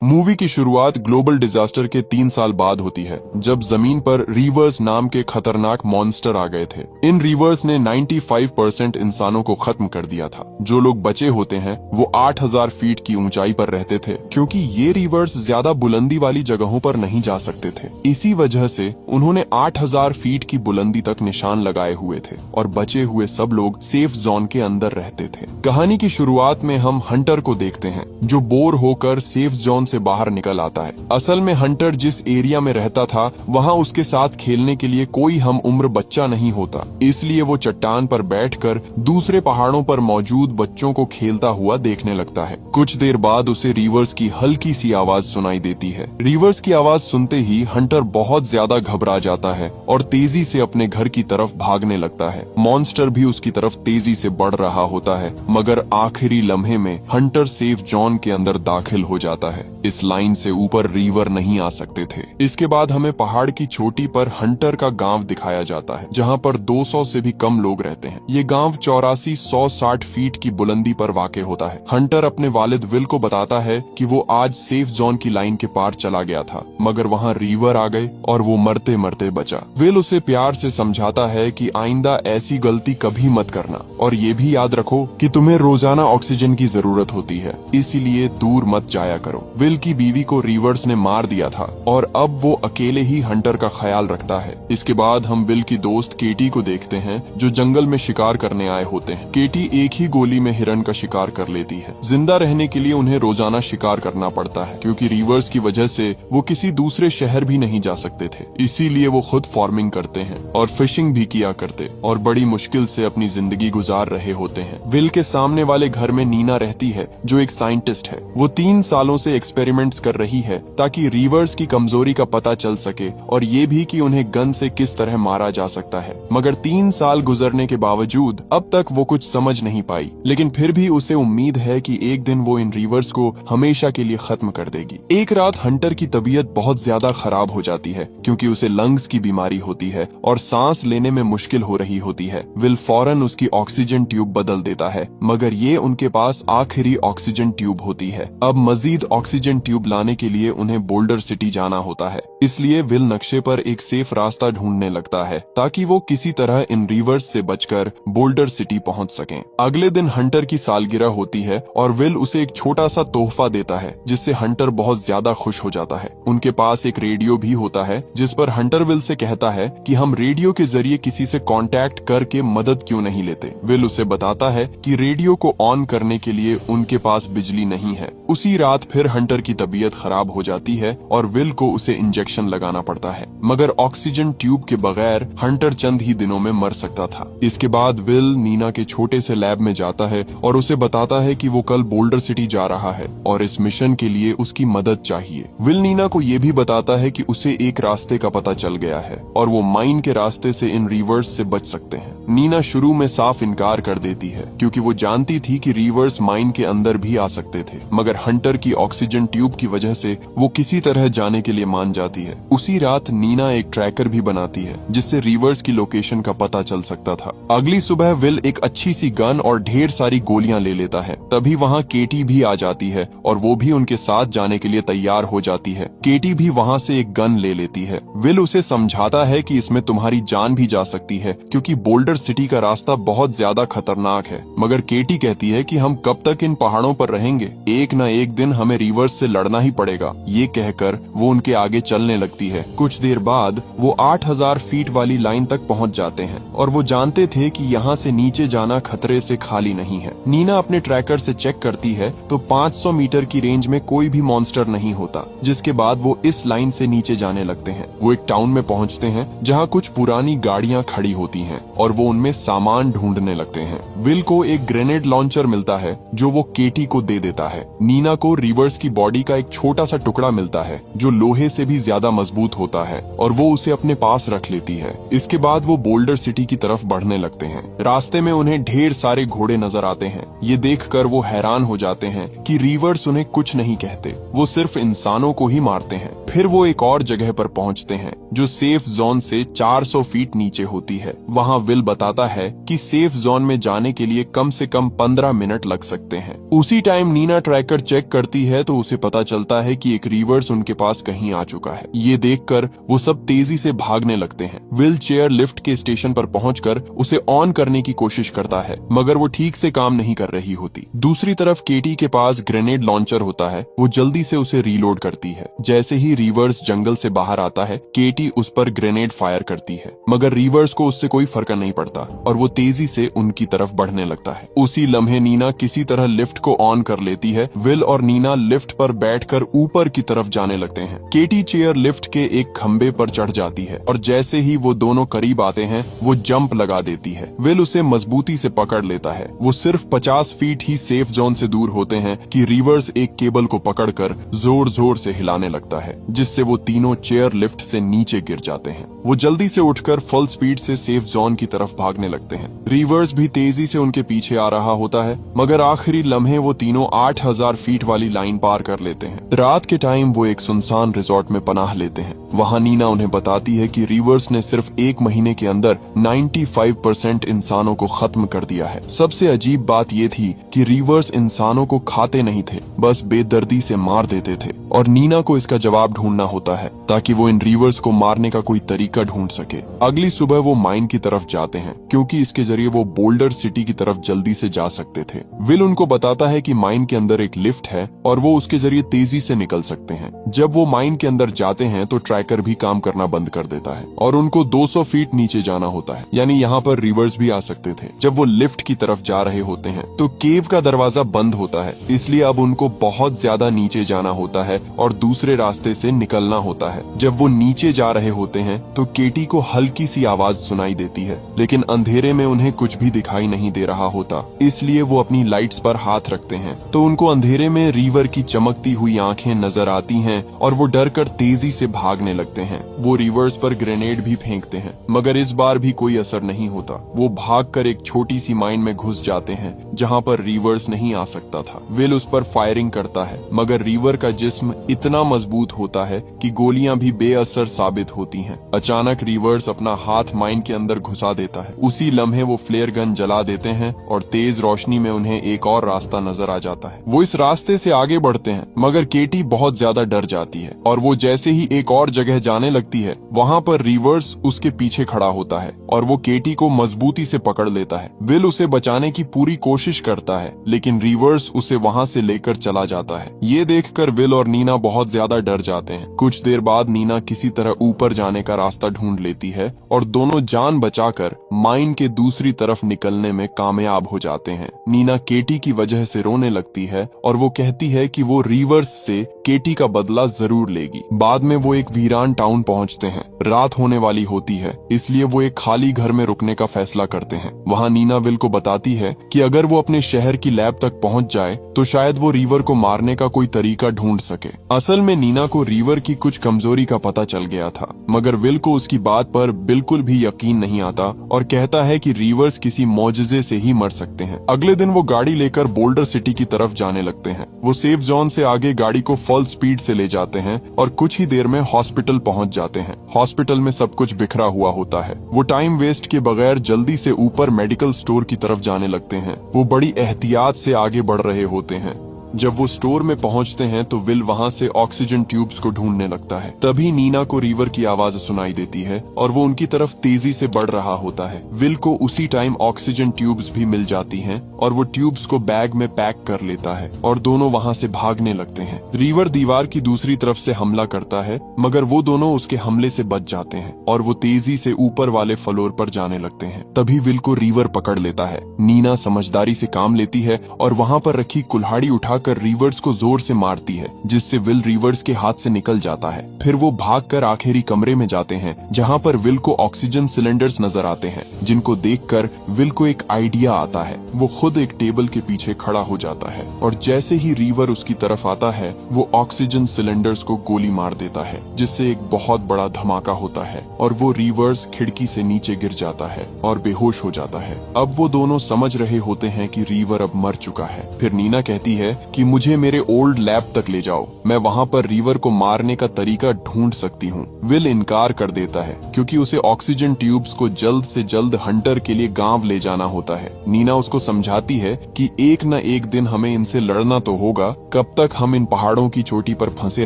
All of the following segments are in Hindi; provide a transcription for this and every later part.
मूवी की शुरुआत ग्लोबल डिजास्टर के 3 साल बाद होती है, जब जमीन पर रीवर्स नाम के खतरनाक मॉन्स्टर आ गए थे। इन रीवर्स ने 95% इंसानों को खत्म कर दिया था। जो लोग बचे होते हैं वो 8000 फीट की ऊंचाई पर रहते थे, क्योंकि ये रीवर्स ज्यादा बुलंदी वाली जगहों पर नहीं जा सकते थे। इसी वजह से उन्होंने 8000 फीट की बुलंदी तक निशान लगाए हुए थे और बचे हुए सब लोग सेफ जोन के अंदर रहते थे। कहानी की शुरुआत में हम हंटर को देखते हैं, जो बोर होकर सेफ जोन से बाहर निकल आता है। असल में हंटर जिस एरिया में रहता था वहाँ उसके साथ खेलने के लिए कोई हम उम्र बच्चा नहीं होता, इसलिए वो चट्टान पर बैठकर दूसरे पहाड़ों पर मौजूद बच्चों को खेलता हुआ देखने लगता है। कुछ देर बाद उसे रीवर्स की हल्की सी आवाज सुनाई देती है। रीवर्स की आवाज सुनते ही हंटर बहुत ज्यादा घबरा जाता है और तेजी से अपने घर की तरफ भागने लगता है। मॉन्स्टर भी उसकी तरफ तेजी से बढ़ रहा होता है, मगर आखिरी लम्हे में हंटर सेफ जोन के अंदर दाखिल हो जाता है। इस लाइन से ऊपर रीवर नहीं आ सकते थे। इसके बाद हमें पहाड़ की चोटी पर हंटर का गांव दिखाया जाता है, जहां पर 200 से भी कम लोग रहते हैं। ये गांव 8460 फीट की बुलंदी पर वाक़ होता है। हंटर अपने वालिद विल को बताता है कि वो आज सेफ जोन की लाइन के पार चला गया था, मगर वहाँ रीवर आ गए और वो मरते मरते बचा। विल उसे प्यार से समझाता है कि आइंदा ऐसी गलती कभी मत करना, और ये भी याद रखो कि तुम्हें रोजाना ऑक्सीजन की जरूरत होती है, इसीलिए दूर मत जाया करो। विल की बीवी को रीवर्स ने मार दिया था और अब वो अकेले ही हंटर का ख्याल रखता है। इसके बाद हम विल की दोस्त केटी को देखते हैं, जो जंगल में शिकार करने आए होते हैं। केटी एक ही गोली में हिरन का शिकार कर लेती है। जिंदा रहने के लिए उन्हें रोजाना शिकार करना पड़ता है, क्योंकि रीवर्स की वजह से वो किसी दूसरे शहर भी नहीं जा सकते थे। इसीलिए वो खुद फार्मिंग करते हैं और फिशिंग भी किया करते और बड़ी मुश्किल से अपनी जिंदगी गुजार रहे होते हैं। विल के सामने वाले घर में नीना रहती है, जो एक साइंटिस्ट है। वो 3 सालों से एक्सपेरिमेंट्स कर रही है ताकि रीवर्स की कमजोरी का पता चल सके और ये भी कि उन्हें गन से किस तरह मारा जा सकता है। मगर 3 साल गुजरने के बावजूद अब तक वो कुछ समझ नहीं पाई, लेकिन फिर भी उसे उम्मीद है कि एक दिन वो इन रीवर्स को हमेशा के लिए खत्म कर देगी। एक रात हंटर की तबीयत बहुत ज्यादा खराब हो जाती है, क्योंकि उसे लंग्स की बीमारी होती है और सांस लेने में मुश्किल हो रही होती है। विल फौरन उसकी ऑक्सीजन ट्यूब बदल देता है, मगर ये उनके पास आखिरी ऑक्सीजन ट्यूब होती है। अब मजीद ऑक्सीजन ट्यूब लाने के लिए उन्हें बोल्डर सिटी जाना होता है, इसलिए विल नक्शे पर एक सेफ रास्ता ढूंढने लगता है ताकि वो किसी तरह इन रीवर्स से बचकर बोल्डर सिटी पहुंच सकें। अगले दिन हंटर की सालगिरह होती है और विल उसे एक छोटा सा तोहफा देता है, जिससे हंटर बहुत ज्यादा खुश हो जाता है। उनके पास एक रेडियो भी होता है, जिस पर हंटर विल से कहता है कि हम रेडियो के जरिए किसी से कांटेक्ट करके मदद क्यों नहीं लेते। विल उसे बताता है कि रेडियो को ऑन करने के लिए उनके पास बिजली नहीं है। उसी रात फिर हंटर की तबीयत खराब हो जाती है और विल को उसे इंजेक्शन लगाना पड़ता है, मगर ऑक्सीजन ट्यूब के बगैर हंटर चंद ही दिनों में मर सकता था। इसके बाद विल नीना के छोटे से लैब में जाता है और उसे बताता है कि वो कल बोल्डर सिटी जा रहा है और इस मिशन के लिए उसकी मदद चाहिए। विल नीना को ये भी बताता है कि उसे एक रास्ते का पता चल गया है और वो माइन के रास्ते से इन रीवर्स से बच सकते हैं। नीना शुरू में साफ इनकार कर देती है, क्योंकि वो जानती थी कि रीवर्स माइन के अंदर भी आ सकते थे, मगर हंटर की ऑक्सीजन ट्यूब की वजह से वो किसी तरह जाने के लिए मान जाती है। उसी रात नीना एक ट्रैकर भी बनाती है, जिससे रीवर्स की लोकेशन का पता चल सकता था। अगली सुबह विल एक अच्छी सी गन और ढेर सारी गोलियां ले लेता है। तभी वहाँ केटी भी आ जाती है और वो भी उनके साथ जाने के लिए तैयार हो जाती है। केटी भी वहाँ से एक गन ले लेती है। विल उसे समझाता है कि इसमें तुम्हारी जान भी जा सकती है, क्योंकि बोल्डर सिटी का रास्ता बहुत ज्यादा खतरनाक है। मगर केटी कहती है कि हम कब तक इन पहाड़ों पर रहेंगे, एक न एक दिन हमें रीवर्स से लड़ना ही पड़ेगा। ये कहकर वो उनके आगे चलने लगती है। कुछ देर बाद वो 8000 फीट वाली लाइन तक पहुंच जाते हैं और वो जानते थे कि यहाँ से नीचे जाना खतरे से खाली नहीं है। नीना अपने ट्रैकर से चेक करती है तो 500 मीटर की रेंज में कोई भी मॉन्स्टर नहीं होता, जिसके बाद वो इस लाइन से नीचे जाने लगते हैं। वो एक टाउन में पहुंचते हैं जहाँ कुछ पुरानी गाड़ियाँ खड़ी होती हैं और वो उनमें सामान ढूंढने लगते हैं। विल को एक ग्रेनेड लॉन्चर मिलता है, जो वो केटी को दे देता है। नीना को रीवर्स की बॉडी का एक छोटा सा टुकड़ा मिलता है, जो लोहे से भी ज्यादा मजबूत होता है, और वो उसे अपने पास रख लेती है। इसके बाद वो बोल्डर सिटी की तरफ बढ़ने लगते हैं। रास्ते में उन्हें ढेर सारे घोड़े नजर आते हैं। ये देखकर वो हैरान हो जाते हैं कि रीवर्स उन्हें कुछ नहीं कहते, वो सिर्फ इंसानों को ही मारते हैं। फिर वो एक और जगह पर पहुंचते हैं, जो सेफ जोन से 400 फीट नीचे होती है। वहाँ विल बताता है कि सेफ जोन में जाने के लिए कम से कम 15 मिनट लग सकते हैं। उसी टाइम नीना ट्रैकर चेक करती है तो उसे पता चलता है कि एक रिवर्स उनके पास कहीं आ चुका है। ये देखकर वो सब तेजी से भागने लगते हैं। विल चेयर लिफ्ट के स्टेशन पर पहुंचकर उसे ऑन करने की कोशिश करता है, मगर वो ठीक से काम नहीं कर रही होती। दूसरी तरफ केटी के पास ग्रेनेड लॉन्चर होता है। वो जल्दी से उसे रीलोड करती है। जैसे ही रिवर्स जंगल से बाहर आता है, केटी उस पर ग्रेनेड फायर करती है, मगर रिवर्स को उससे कोई फर्क नहीं पड़ता और वो तेजी से उनकी तरफ बढ़ने लगता है। उसी लम्हे नीना किसी तरह लिफ्ट को ऑन कर लेती है। विल और नीना लिफ्ट पर बैठकर ऊपर की तरफ जाने लगते हैं। केटी चेयर लिफ्ट के एक खंबे पर चढ़ जाती है और जैसे ही वो दोनों करीब आते हैं, वो जंप लगा देती है। विल उसे मजबूती से पकड़ लेता है। वो सिर्फ 50 फीट ही सेफ जोन से दूर होते हैं कि रिवर्स एक केबल को पकड़कर जोर जोर से हिलाने लगता है, जिससे वो तीनों चेयर लिफ्ट से नीचे गिर जाते हैं। वो जल्दी से उठकर फुल स्पीड से सेफ जोन की तरफ भागने लगते हैं। रिवर्स भी तेजी से उनके पीछे आ रहा होता है, मगर आखिरी लम्हे वो तीनों 8000 फीट वाली लाइन पार कर लेते हैं। रात के टाइम वो एक सुनसान रिजॉर्ट में पनाह लेते हैं। वहाँ नीना उन्हें बताती है कि रिवर्स ने सिर्फ 1 महीने के अंदर 95% इंसानों को खत्म कर दिया है। सबसे अजीब बात ये थी कि रिवर्स इंसानों को खाते नहीं थे, बस बेदर्दी से मार देते थे। और नीना को इसका जवाब ढूंढना होता है ताकि वो इन रिवर्स को मारने का कोई तरीका ढूंढ सके। अगली सुबह वो माइन की तरफ जाते हैं, क्योंकि इसके जरिए वो बोल्डर सिटी की तरफ जल्दी से जा सकते थे। विल उनको बताता है कि माइन के अंदर एक लिफ्ट है और वो उसके जरिए तेजी से निकल सकते हैं। जब वो माइन के अंदर जाते हैं तो ट्रैकर भी काम करना बंद कर देता है और उनको 200 फीट नीचे जाना होता है, यानी यहाँ पर रिवर्स भी आ सकते थे। जब वो लिफ्ट की तरफ जा रहे होते हैं तो केव का दरवाजा बंद होता है, इसलिए अब उनको बहुत ज्यादा नीचे जाना होता है और दूसरे रास्ते से निकलना होता है। जब वो नीचे जा रहे होते हैं तो केटी को हल्की सी आवाज सुनाई देती है, लेकिन अंधेरे में उन्हें कुछ भी दिखाई नहीं दे रहा होता, इसलिए वो अपनी लाइट्स पर हाथ रखते हैं तो उनको अंधेरे में रिवर की चमकती हुई आंखें नजर आती हैं और वो डर कर तेजी से भागने लगते हैं। वो रिवर्स पर ग्रेनेड भी फेंकते हैं, मगर इस बार भी कोई असर नहीं होता। वो भागकर एक छोटी सी माइन में घुस जाते हैं जहाँ पर रिवर्स नहीं आ सकता था। विल उस पर फायरिंग करता है, मगर रिवर का जिस्म इतना मजबूत होता है कि गोलियां भी बेअसर साबित होती हैं। अचानक रिवर्स अपना हाथ माइन के अंदर घुसा देता है। उसी लम्हे वो फ्लेयर गन जला देते हैं और तेज रोशनी में उन्हें एक और रास्ता नजर आ जाता है। वो इस रास्ते से आगे बढ़ते हैं, मगर केटी बहुत ज्यादा डर जाती है और वो जैसे ही एक और जगह जाने लगती है, वहाँ पर रिवर्स उसके पीछे खड़ा होता है और वो केटी को मजबूती से पकड़ लेता है। विल उसे बचाने की पूरी कोशिश करता है, लेकिन रिवर्स उसे वहाँ से लेकर चला जाता है। ये देखकर विल और नीना बहुत ज्यादा डर जाते हैं। कुछ देर बाद नीना किसी तरह ऊपर जाने का रास्ता ढूंढ लेती है और दोनों जान बचाकर माइन के दूसरी तरफ निकलने में कामयाब हो जाते हैं। नीना केटी की वजह से रोने लगती है और वो कहती है कि वो रिवर्स से केटी का बदला जरूर लेगी। बाद में वो एक वीरान टाउन पहुंचते हैं। रात होने वाली होती है, इसलिए वो एक खाली घर में रुकने का फैसला करते हैं। वहाँ नीना विल को बताती है कि अगर वो अपने शहर की लैब तक पहुंच जाए तो शायद वो रिवर को मारने का कोई तरीका ढूंढ सके। असल में नीना को रिवर की कुछ कमजोरी का पता चल गया था, मगर विल को उसकी बात पर बिल्कुल भी यकीन नहीं आता और कहता है कि रिवर्स किसी मौजजे से ही मर सकते हैं। अगले दिन वो गाड़ी लेकर बोल्डर सिटी की तरफ जाने लगते हैं। वो सेफ जोन से आगे गाड़ी को फुल स्पीड से ले जाते हैं और कुछ ही देर में हॉस्पिटल पहुंच जाते हैं। हॉस्पिटल में सब कुछ बिखरा हुआ होता है। वो टाइम वेस्ट के बगैर जल्दी से ऊपर मेडिकल स्टोर की तरफ जाने लगते हैं। वो बड़ी एहतियात से आगे बढ़ रहे होते हैं। जब वो स्टोर में पहुंचते हैं तो विल वहां से ऑक्सीजन ट्यूब्स को ढूंढने लगता है। तभी नीना को रिवर की आवाज सुनाई देती है और वो उनकी तरफ तेजी से बढ़ रहा होता है। विल को उसी टाइम ऑक्सीजन ट्यूब्स भी मिल जाती हैं और वो ट्यूब्स को बैग में पैक कर लेता है और दोनों वहां से भागने लगते हैं। रिवर दीवार की दूसरी तरफ से हमला करता है, मगर वो दोनों उसके हमले से बच जाते हैं और वो तेजी से ऊपर वाले फ्लोर पर जाने लगते हैं। तभी विल को रिवर पकड़ लेता है। नीना समझदारी से काम लेती है और वहां पर रखी कुल्हाड़ी उठा कर रिवर्स को जोर से मारती है, जिससे विल रिवर्स के हाथ से निकल जाता है। फिर वो भागकर आखिरी कमरे में जाते हैं जहां पर विल को ऑक्सीजन सिलेंडर्स नजर आते हैं, जिनको देखकर विल को एक आइडिया आता है। वो खुद एक टेबल के पीछे खड़ा हो जाता है और जैसे ही रिवर उसकी तरफ आता है, वो ऑक्सीजन सिलेंडर्स को गोली मार देता है, जिससे एक बहुत बड़ा धमाका होता है और वो रिवर्स खिड़की से नीचे गिर जाता है और बेहोश हो जाता है। अब वो दोनों समझ रहे होते हैं कि रिवर अब मर चुका है। फिर नीना कहती है कि मुझे मेरे ओल्ड लैब तक ले जाओ, मैं वहाँ पर रीवर को मारने का तरीका ढूंढ सकती हूँ। विल इनकार कर देता है क्योंकि उसे ऑक्सीजन ट्यूब्स को जल्द से जल्द हंटर के लिए गांव ले जाना होता है। नीना उसको समझाती है कि एक न एक दिन हमें इनसे लड़ना तो होगा, कब तक हम इन पहाड़ों की चोटी पर फंसे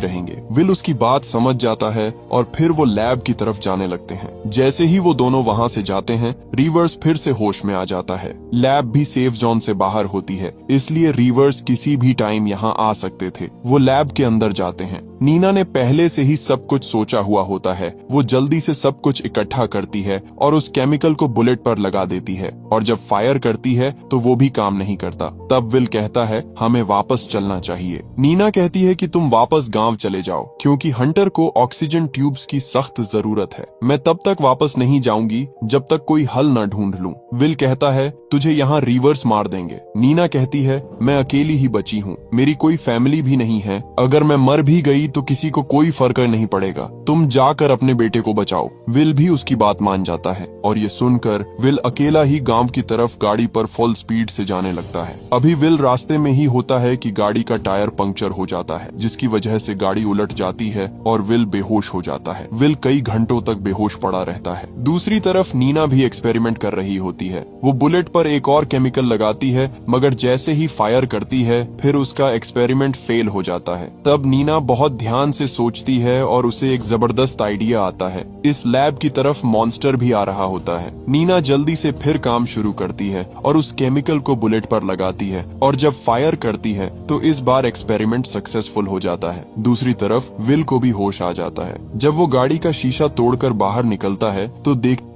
रहेंगे। विल उसकी बात समझ जाता है और फिर वो लैब की तरफ जाने लगते हैं। जैसे ही वो दोनों वहाँ से जाते हैं, रिवर्स फिर से होश में आ जाता है। लैब भी सेफ जोन से बाहर होती है, इसलिए रिवर्स किसी भी टाइम यहाँ आ सकते थे। वो लैब के अंदर जाते हैं। नीना ने पहले से ही सब कुछ सोचा हुआ होता है। वो जल्दी से सब कुछ इकट्ठा करती है और उस केमिकल को बुलेट पर लगा देती है, और जब फायर करती है तो वो भी काम नहीं करता। तब विल कहता है हमें वापस चलना चाहिए। नीना कहती है कि तुम वापस गांव चले जाओ क्योंकि हंटर को ऑक्सीजन ट्यूब्स की सख्त जरूरत है। मैं तब तक वापस नहीं जाऊंगी जब तक कोई हल न ढूंढ लूं। विल कहता है तुझे यहाँ रिवर्स मार देंगे। नीना कहती है मैं अकेली ही बची हूँ, मेरी कोई फैमिली भी नहीं है, अगर मैं मर भी गई तो किसी को कोई फर्क नहीं पड़ेगा, तुम जाकर अपने बेटे को बचाओ। विल भी उसकी बात मान जाता है और ये सुनकर विल अकेला ही गांव की तरफ गाड़ी पर फुल स्पीड से जाने लगता है। अभी विल रास्ते में ही होता है कि गाड़ी का टायर पंक्चर हो जाता है, जिसकी वजह से गाड़ी उलट जाती है और विल बेहोश हो जाता है। विल कई घंटों तक बेहोश पड़ा रहता है। दूसरी तरफ नीना भी एक्सपेरिमेंट कर रही होती है। वो बुलेट पर एक और केमिकल लगाती है, मगर जैसे ही फायर करती है फिर उसका एक्सपेरिमेंट फेल हो जाता है। तब नीना बहुत ध्यान से सोचती है और उसे एक जबरदस्त आइडिया आता है। इस लैब की तरफ मॉन्स्टर भी आ रहा होता है। नीना जल्दी से फिर काम शुरू करती है और उस केमिकल को बुलेट पर लगाती है, और जब फायर करती है तो इस बार एक्सपेरिमेंट सक्सेसफुल हो जाता है। दूसरी तरफ विल को भी होश आ जाता है। जब वो गाड़ी का शीशा तोड़कर बाहर निकलता है तो देखता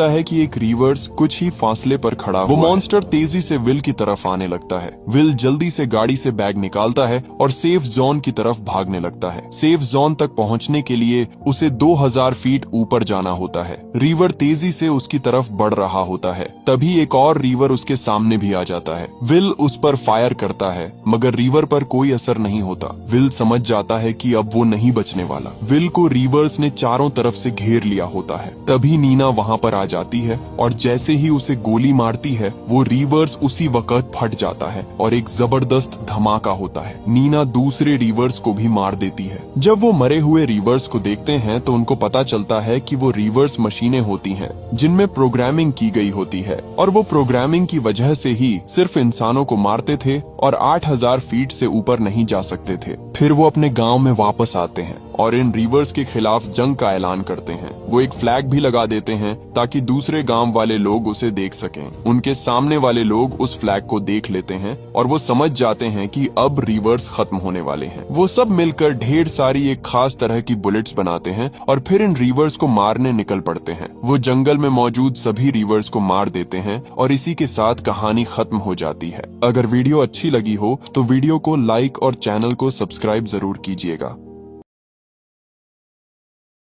है कि एक रिवर्स कुछ ही फासले पर खड़ा हुआ है। वो मॉन्स्टर तेजी से विल की तरफ आने लगता है। विल जल्दी से गाड़ी से बैग निकालता है और सेफ जोन की तरफ भागने लगता है। सेफ जोन तक पहुंचने के लिए उसे 2000 फीट ऊपर जाना होता है। रिवर तेजी से उसकी तरफ बढ़ रहा होता है। तभी एक और रिवर उसके सामने भी आ जाता है। विल उस पर फायर करता है, मगर रिवर पर कोई असर नहीं होता। विल समझ जाता है कि अब वो नहीं बचने वाला। विल को रिवर्स ने चारों तरफ से घेर लिया होता है। तभी नीना वहाँ पर आ जाती है और जैसे ही उसे गोली मारती है वो रिवर्स उसी वक्त फट जाता है और एक जबरदस्त धमाका होता है। नीना दूसरे रिवर्स को भी मार देती है। जब वो मरे हुए रिवर्स को देखते हैं तो उनको पता चलता है कि वो रिवर्स मशीनें होती हैं जिनमें प्रोग्रामिंग की गई होती है, और वो प्रोग्रामिंग की वजह से ही सिर्फ इंसानों को मारते थे और 8000 फीट से ऊपर नहीं जा सकते थे। फिर वो अपने गांव में वापस आते हैं और इन रिवर्स के खिलाफ जंग का ऐलान करते हैं। वो एक फ्लैग भी लगा देते हैं ताकि दूसरे गांव वाले लोग उसे देख सकें। उनके सामने वाले लोग उस फ्लैग को देख लेते हैं और वो समझ जाते हैं कि अब रिवर्स खत्म होने वाले हैं। वो सब मिलकर ढेर सारी एक खास तरह की बुलेट्स बनाते हैं और फिर इन रिवर्स को मारने निकल पड़ते हैं। वो जंगल में मौजूद सभी रिवर्स को मार देते हैं और इसी के साथ कहानी खत्म हो जाती है। अगर वीडियो अच्छी लगी हो तो वीडियो को लाइक और चैनल को सब्सक्राइब जरूर कीजिएगा।